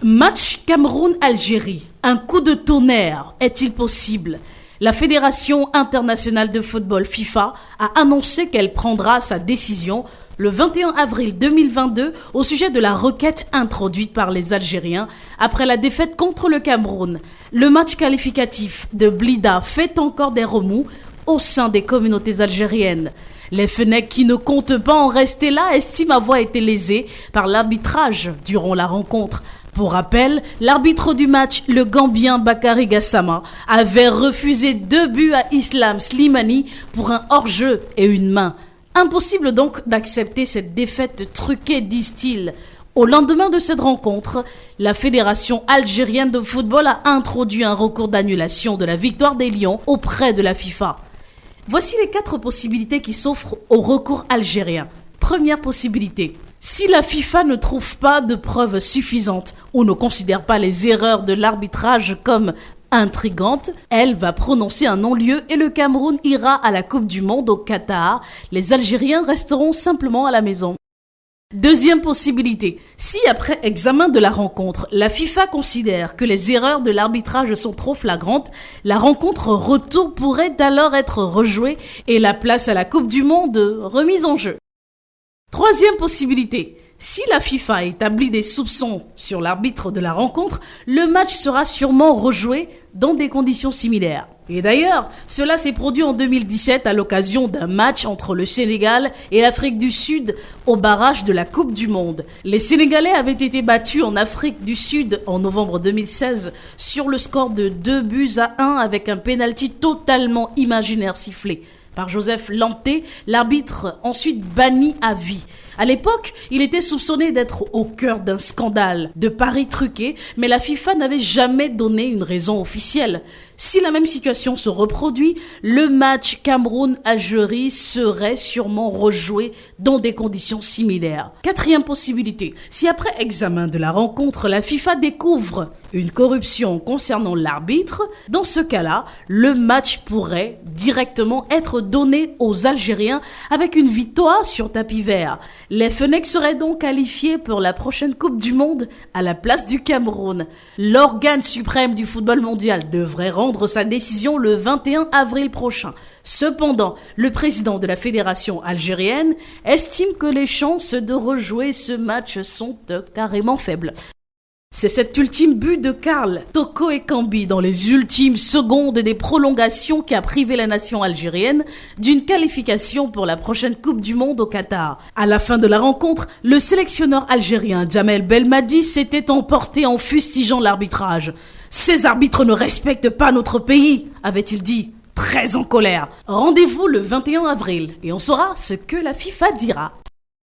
Match Cameroun-Algérie. Un coup de tonnerre est-il possible? La Fédération internationale de football FIFA a annoncé qu'elle prendra sa décision le 21 avril 2022 au sujet de la requête introduite par les Algériens après la défaite contre le Cameroun. Le match qualificatif de Blida fait encore des remous au sein des communautés algériennes. Les Fennecs qui ne comptent pas en rester là estiment avoir été lésés par l'arbitrage durant la rencontre. Pour rappel, l'arbitre du match, le Gambien Bakary Gassama, avait refusé 2 buts à Islam Slimani pour un hors-jeu et une main. Impossible donc d'accepter cette défaite truquée, disent-ils. Au lendemain de cette rencontre, la Fédération algérienne de football a introduit un recours d'annulation de la victoire des Lions auprès de la FIFA. Voici les 4 possibilités qui s'offrent au recours algérien. Première possibilité. Si la FIFA ne trouve pas de preuves suffisantes ou ne considère pas les erreurs de l'arbitrage comme intrigantes, elle va prononcer un non-lieu et le Cameroun ira à la Coupe du Monde au Qatar. Les Algériens resteront simplement à la maison. Deuxième possibilité, si après examen de la rencontre, la FIFA considère que les erreurs de l'arbitrage sont trop flagrantes, la rencontre retour pourrait alors être rejouée et la place à la Coupe du Monde remise en jeu. Troisième possibilité, si la FIFA établit des soupçons sur l'arbitre de la rencontre, le match sera sûrement rejoué dans des conditions similaires. Et d'ailleurs, cela s'est produit en 2017 à l'occasion d'un match entre le Sénégal et l'Afrique du Sud au barrage de la Coupe du Monde. Les Sénégalais avaient été battus en Afrique du Sud en novembre 2016 sur le score de 2-1 avec un pénalty totalement imaginaire sifflé par Joseph Lanté, l'arbitre ensuite banni à vie. À l'époque, il était soupçonné d'être au cœur d'un scandale, de paris truqués, mais la FIFA n'avait jamais donné une raison officielle. Si la même situation se reproduit, le match Cameroun-Algérie serait sûrement rejoué dans des conditions similaires. Quatrième possibilité, si après examen de la rencontre, la FIFA découvre une corruption concernant l'arbitre, dans ce cas-là, le match pourrait directement être donné aux Algériens avec une victoire sur tapis vert. Les Fennecs seraient donc qualifiés pour la prochaine Coupe du Monde à la place du Cameroun. L'organe suprême du football mondial devrait rendre sa décision le 21 avril prochain. Cependant, le président de la fédération algérienne estime que les chances de rejouer ce match sont carrément faibles. C'est cet ultime but de Karl Toko Ekambi dans les ultimes secondes des prolongations qui a privé la nation algérienne d'une qualification pour la prochaine Coupe du Monde au Qatar. À la fin de la rencontre, le sélectionneur algérien Djamel Belmadi s'était emporté en fustigeant l'arbitrage. « Ces arbitres ne respectent pas notre pays », avait-il dit, très en colère. Rendez-vous le 21 avril et on saura ce que la FIFA dira.